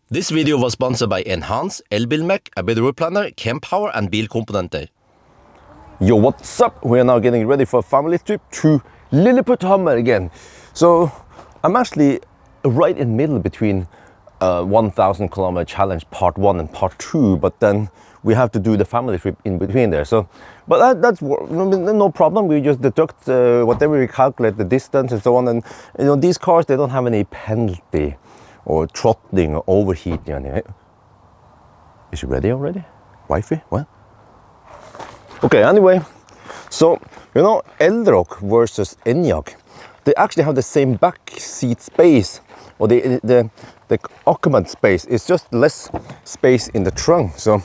This video was sponsored by Enhance, Elbilmek, ABRP, Kempower and Bilkomponenter. Yo, what's up? We are now getting ready for a family trip to Lilleputthammer again. So I'm actually right in the middle between 1000 kilometer challenge part 1 and part 2, but then we have to do the family trip in between there. So, but that's no problem. We just deduct whatever we calculate the distance and so on. And you know, these cars, they don't have any penalty or throttling or overheating. Anyway. Is she ready already? Wifey? What? Okay, anyway. So, you know, Elroq versus Ioniq, they actually have the same back seat space, or the occupant space. It's just less space in the trunk. So,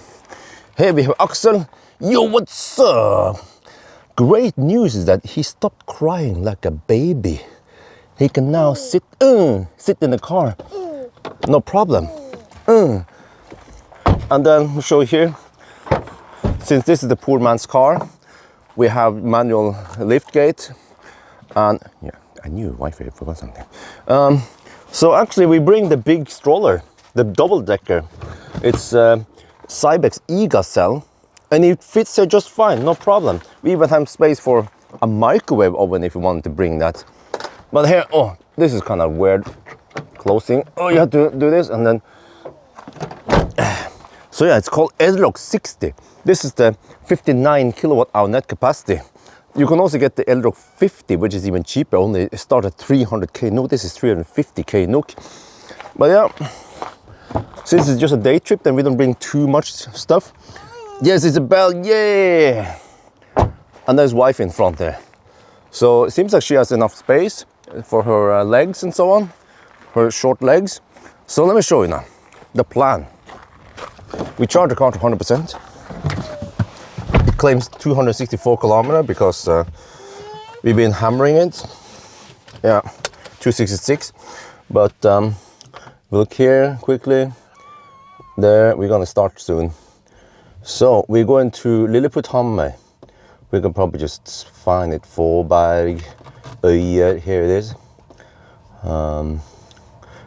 here we have Axel. Yo, what's up? Great news is that he stopped crying like a baby. He can now sit in the car. No problem. And then we'll show you here, since this is the poor man's car, we have manual lift gate. And yeah, I knew Wi-Fi, I forgot something. So actually we bring the big stroller, the double decker. It's Cybex e-Gazelle, and it fits here just fine, no problem. We even have space for a microwave oven if you wanted to bring that. But here, oh, this is kind of weird. Closing. Oh, you have to do this and then. So yeah, it's called Elroq 60. This is the 59 kilowatt hour net capacity. You can also get the Elroq 50, which is even cheaper. Only start at 300k NOK. This is 350k NOK. But yeah, since it's just a day trip, then we don't bring too much stuff. Yes, it's a bell. Yeah. And there's wife in front there. So it seems like she has enough space for her legs and so on. Her short legs. So let me show you now the plan. We charge the car to 100%. It claims 264 kilometers because we've been hammering it. Yeah, 266. But look here quickly. There, we're gonna start soon. So we're going to Lilleputthammer. We can probably just find it. Forberg, Øyer, here it is.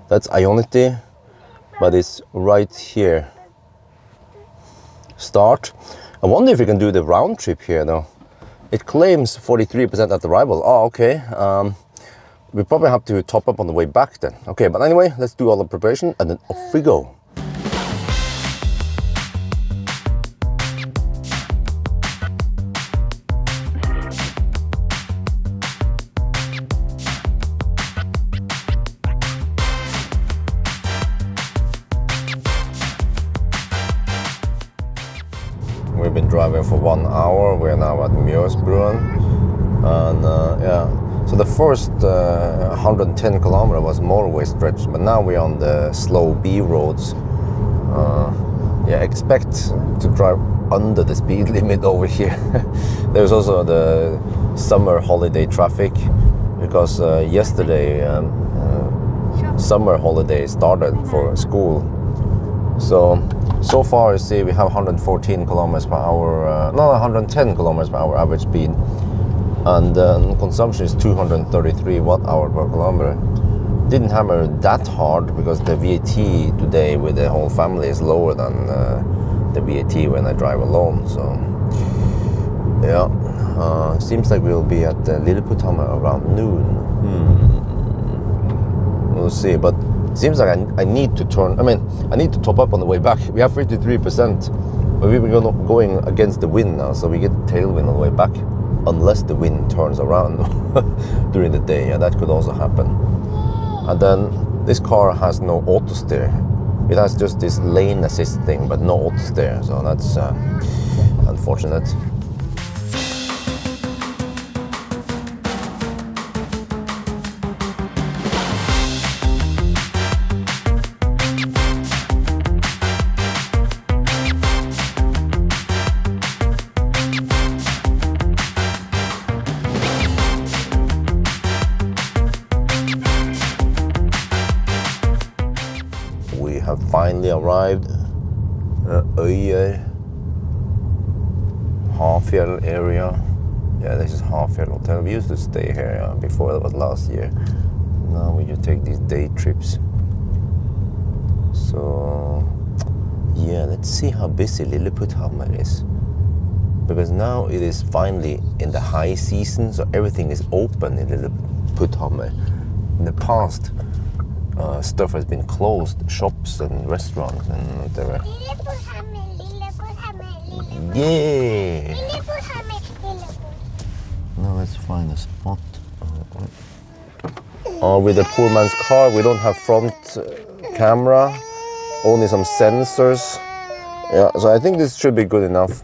That's Ioniq, but it's right here. Start. I wonder if we can do the round trip here though. It claims 43% at arrival. Oh, okay. We probably have to top up on the way back then. Okay, but anyway, let's do all the preparation and then off we go. We've been driving for 1 hour. We're now at Mjøsbruen, and yeah. So the first 110 kilometers was motorway stretch, but now we're on the slow B roads. Yeah, expect to drive under the speed limit over here. There's also the summer holiday traffic because yesterday summer holiday started for school. So far, you see, we have 114 kilometers per hour, no, 110 kilometers per hour average speed, and consumption is 233 watt-hour per kilometer. Didn't hammer that hard because the VAT today with the whole family is lower than the VAT when I drive alone. So yeah, seems like we'll be at Lilleputthammer around noon. We'll see, but seems like I need to turn, I need to top up on the way back. We have 53%, but we've been going against the wind now, so we get tailwind on the way back, unless the wind turns around during the day, and that could also happen. And then this car has no auto steer. It has just this lane assist thing, but no auto steer, so that's unfortunate. Have finally arrived at Øyer, Hafjell area. Yeah, this is Hafjell Hotel. We used to stay here before, that was last year. Now we just take these day trips. So Let's see how busy Lilleputthammer is. Because now it is finally in the high season, so everything is open in Lilleputthammer. In the past, stuff has been closed, shops and restaurants and whatever. Yeah! Now let's find a spot. With the poor man's car, we don't have front camera, only some sensors. Yeah, so I think this should be good enough.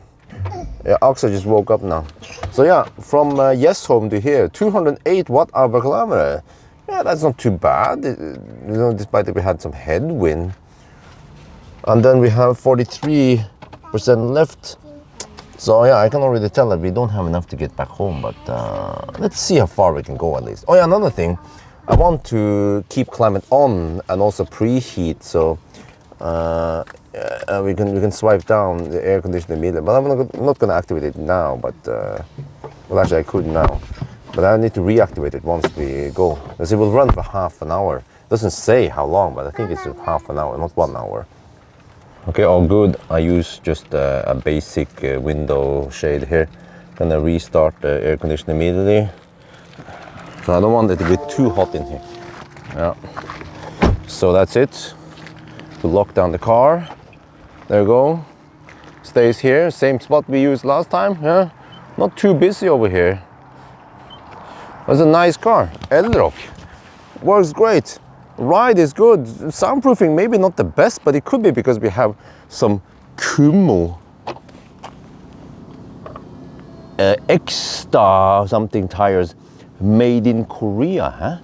Yeah, Axel just woke up now. So yeah, from Yes home to here, 208 watt-hour per kilometer. Yeah, that's not too bad, you know, despite that we had some headwind. And then we have 43% left. So yeah, I can already tell that we don't have enough to get back home, but let's see how far we can go at least. Oh yeah, another thing, I want to keep climate on and also preheat, so we can swipe down the air conditioner immediately. But I'm not going to activate it now, but well, actually I could now. But I need to reactivate it once we go. Because it will run for half an hour. It doesn't say how long, but I think it's half an hour, not 1 hour. Okay, all good. I use just a basic window shade here. Gonna restart the air conditioner immediately. So I don't want it to be too hot in here. Yeah. So that's it. To lock down the car. There we go. Stays here, same spot we used last time. Yeah. Not too busy over here. It's a nice car. Elroq. Works great. Ride is good. Soundproofing maybe not the best, but it could be because we have some Kumo extra something tires made in Korea, huh?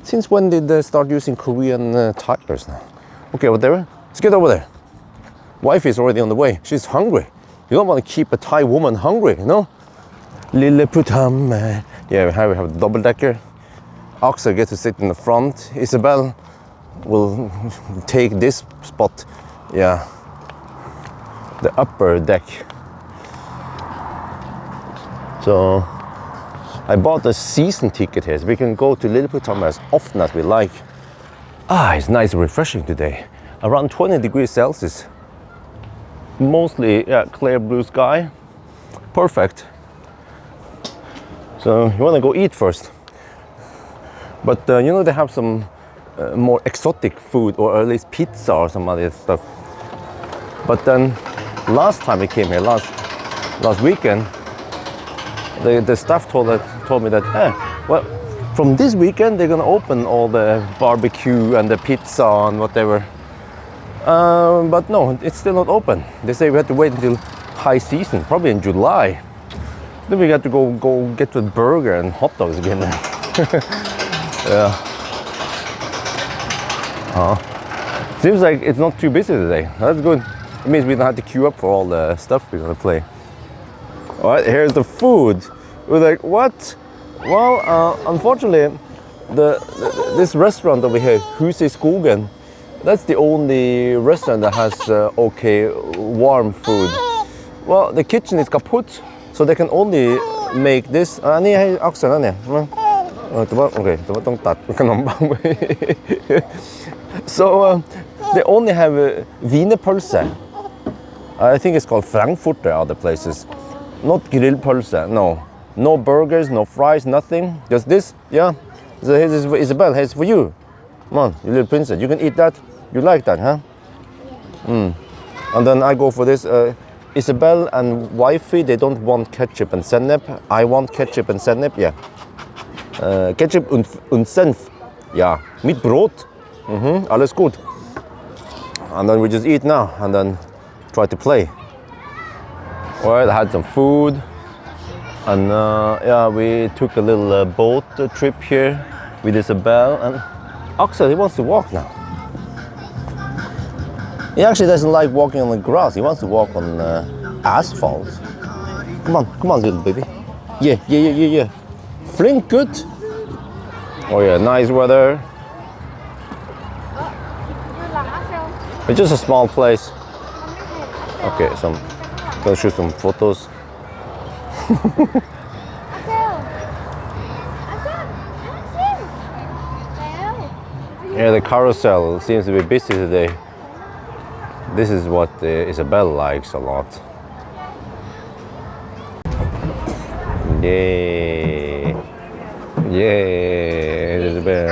Since when did they start using Korean tires now? Okay, whatever. Let's get over there. Wife is already on the way. She's hungry. You don't want to keep a Thai woman hungry, you know? Lilleputthammer. Yeah, we have a double-decker. Axel gets to sit in the front. Isabel will take this spot. Yeah, the upper deck. So I bought a season ticket here, so we can go to Lilleputthammer as often as we like. Ah, it's nice and refreshing today. Around 20 degrees Celsius. Mostly, yeah, clear blue sky. Perfect. So you want to go eat first. But you know, they have some more exotic food, or at least pizza or some other stuff. But then last time we came here, last weekend, the staff told me that, well, from this weekend they're gonna open all the barbecue and the pizza and whatever. But no, it's still not open. They say we have to wait until high season, probably in July. Then we got to go get a burger and hot dogs again. Yeah. Seems like it's not too busy today. That's good. It means we don't have to queue up for all the stuff we're gonna play. All right, here's the food. We're like, what? Well, unfortunately, this restaurant over here, Skogen, that's the only restaurant that has okay warm food. Well, the kitchen is kaput, so they can only make this. Okay, so they only have wienerpølse. I think it's called Frankfurter other places. Not grillpølse, no. No burgers, no fries, nothing. Just this, yeah. So here's Isabel, here's for you. Come on, you little princess, you can eat that. You like that, huh? And then I go for this. Isabel and wifey, they don't want ketchup and sennep. I want ketchup and sennep, yeah. Ketchup und Senf. Ja, mit Brot. Alles gut. And then we just eat now and then try to play. Alright, I had some food. And yeah, we took a little boat trip here with Isabel. And Axel, he wants to walk now. He actually doesn't like walking on the grass. He wants to walk on asphalt. Come on, little baby. Yeah. Flink, good. Oh yeah, nice weather. It's just a small place. Okay, so I'm gonna shoot some photos. Yeah, the carousel seems to be busy today. This is what Isabel likes a lot. Yay! Yay, Isabel.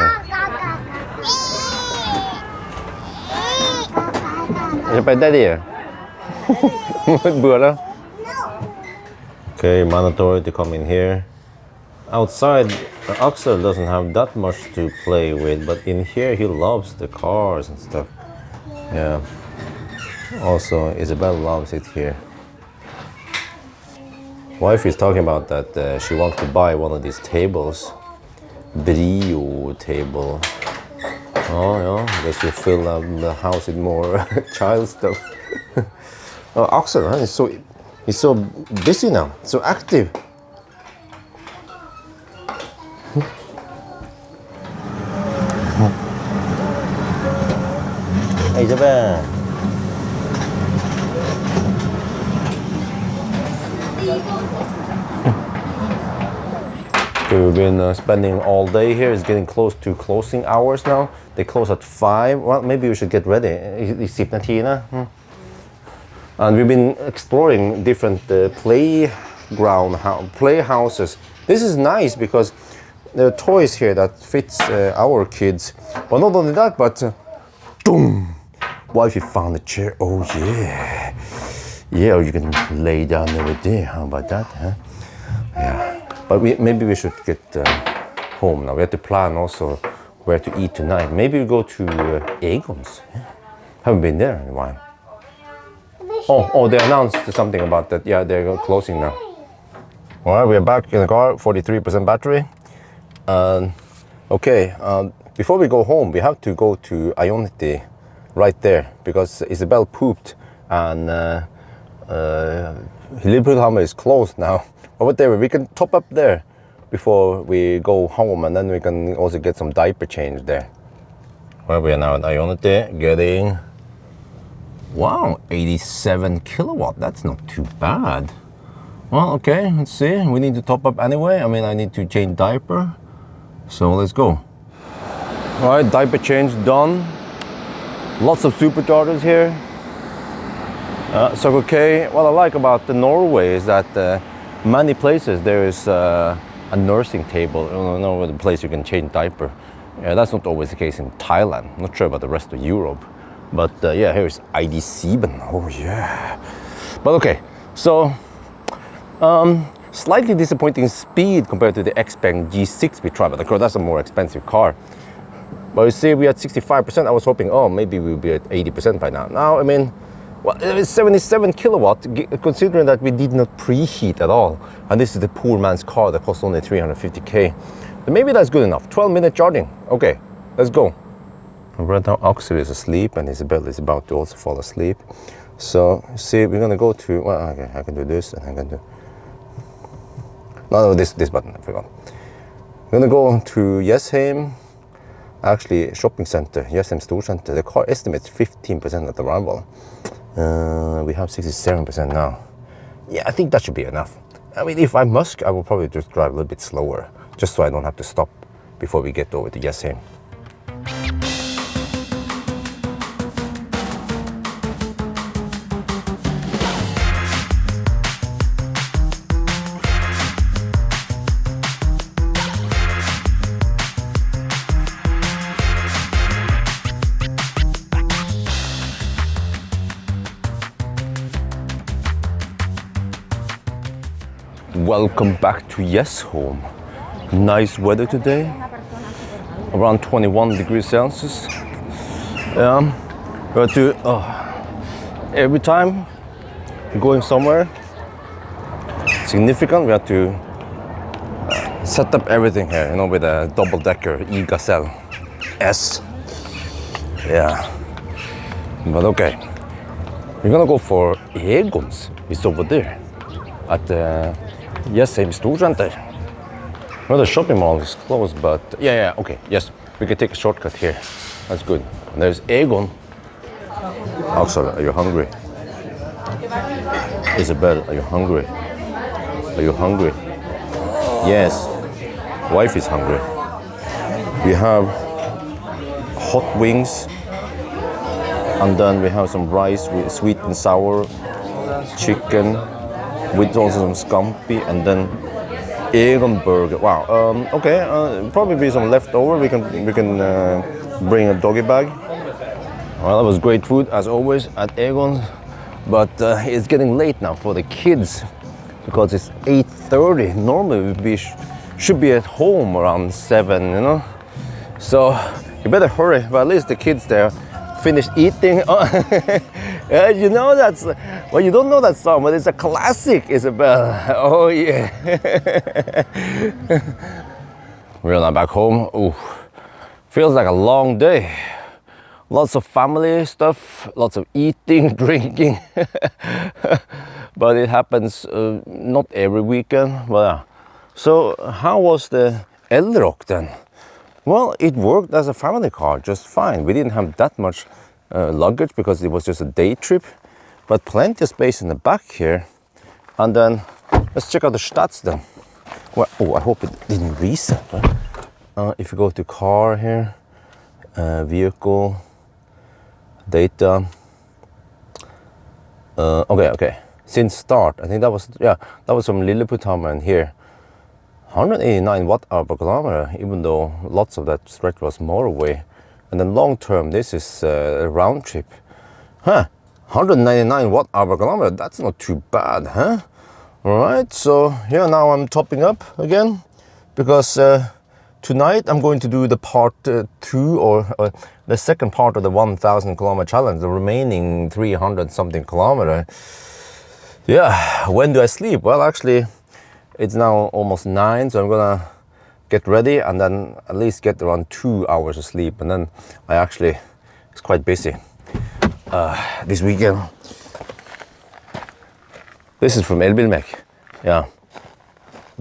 Isabel, daddy. Okay, mandatory to come in here. Outside, Axel doesn't have that much to play with, but in here he loves the cars and stuff. Yeah. Also, Isabel loves it here. Wife is talking about that she wants to buy one of these tables. Brio table. Oh yeah, they should fill up the house with more child stuff. Oh, Axel, huh? He's so busy now, so active. Hey, Isabel. We've been spending all day here. It's getting close to closing hours now. They close at 5. Well, maybe we should get ready. It's 10 nationer na. And we've been exploring different playhouses. This is nice because there are toys here that fits our kids. But not only that, but boom! Wifey found a chair. Oh yeah, yeah. Or you can lay down over there. How about that, huh? Yeah. But maybe we should get home now. We have to plan also where to eat tonight. Maybe we go to Egon's. Yeah. Haven't been there in a while. Oh, they announced something about that. Yeah, they're closing now. All right, we're back in the car, 43% battery. Okay, before we go home, we have to go to Ioniq right there because Isabel pooped and Lilleputthammer is closed now. But whatever, we can top up there before we go home, and then we can also get some diaper change there. Well, we are now at Ioniq getting, wow, 87 kilowatt. That's not too bad. Well, okay, let's see. We need to top up anyway. I mean, I need to change diaper. So let's go. All right, diaper change done. Lots of superchargers here. So okay, what I like about the Norway is that many places there is a nursing table, the place you can change diaper. Yeah, that's not always the case in Thailand. Not sure about the rest of Europe. But yeah, here's ID7. Oh yeah. But okay, so slightly disappointing speed compared to the Xpeng G6 we tried, but of course that's a more expensive car. But you see, we're at 65%. I was hoping, oh, maybe we'll be at 80% by now. Now, I mean, well, it's 77 kilowatt, considering that we did not preheat at all. And this is the poor man's car that costs only 350K. But maybe that's good enough. 12-minute charging. Okay, let's go. Right now, Axel is asleep and Isabel is about to also fall asleep. So, see, we're gonna go to, well, okay, I can do this and I can do, no, this button, I forgot. We're gonna go to Jessheim, actually shopping center, Jessheim Storcenter. The car estimates 15% at arrival. We have 67% now. Yeah, I think that should be enough. I mean, if I must, I will probably just drive a little bit slower, just so I don't have to stop before we get over to Jessheim. Welcome back to Jessheim. Nice weather today, around 21 degrees Celsius. But every time you're going somewhere significant, we have to set up everything here, with a double-decker e-Gazelle S. Yeah, but okay. We're gonna go for Egon's. It's over there at the Jessheim Storcenter. Well, the shopping mall is closed, but yeah, okay, yes, we can take a shortcut here. That's good. And there's Egon. Axel, are you hungry? Isabel, are you hungry? Are you hungry? Yes. Wife is hungry. We have hot wings, And then we have some rice with sweet and sour chicken with also some scampi, and then Egon burger. Wow. Okay. Probably be some leftover. We can bring a doggy bag. Well, that was great food as always at Egon, but it's getting late now for the kids because it's 8:30. Normally we should be at home around 7, you know. So you better hurry. But at least the kids there finished eating. You know that's, well, you don't know that song, but it's a classic, Isabel. Oh yeah. We're now back home. Ooh, feels like a long day. Lots of family stuff, lots of eating, drinking. But it happens not every weekend. But yeah. So how was the Elroq then? Well, it worked as a family car just fine. We didn't have that much luggage because it was just a day trip, but plenty of space in the back here. And then let's check out the stats then. Well, oh, I hope it didn't reset. Right? If you go to car here, vehicle, data. Okay. Since start, I think that was, yeah, that was from Lilleputthammer, and here 189 watt-hour per kilometer, even though lots of that stretch was motorway. And then long term, this is a round trip. 199 watt-hour per kilometer, that's not too bad, huh? All right, so yeah, now I'm topping up again because tonight I'm going to do the part 2 or the second part of the 1,000 kilometer challenge, the remaining 300 something kilometer. Yeah, when do I sleep? Well, actually, it's now almost 9, so I'm gonna get ready and then at least get around 2 hours of sleep. And then it's quite busy this weekend. This is from Elbilmek. Yeah,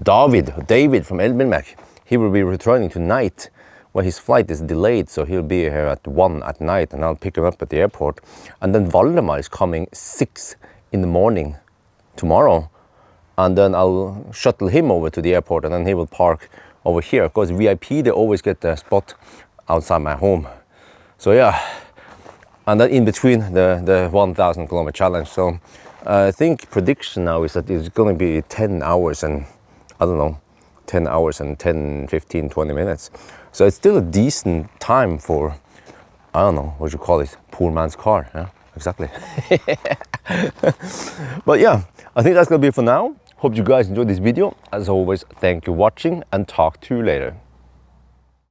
David from Elbilmek. He will be returning tonight. Well, his flight is delayed, so he'll be here at 1 at night, and I'll pick him up at the airport. And then Valdemar is coming 6 in the morning tomorrow. And then I'll shuttle him over to the airport, and then he will park over here. Of course, VIP, they always get the spot outside my home. So yeah, and then in between the 1,000 kilometer challenge. So I think prediction now is that it's going to be 10 hours and, I don't know, 10 hours and 10, 15, 20 minutes. So it's still a decent time for, I don't know, what you call it, poor man's car. Yeah, exactly. But yeah, I think that's going to be it for now. Hope you guys enjoyed this video. As always, thank you for watching, and talk to you later.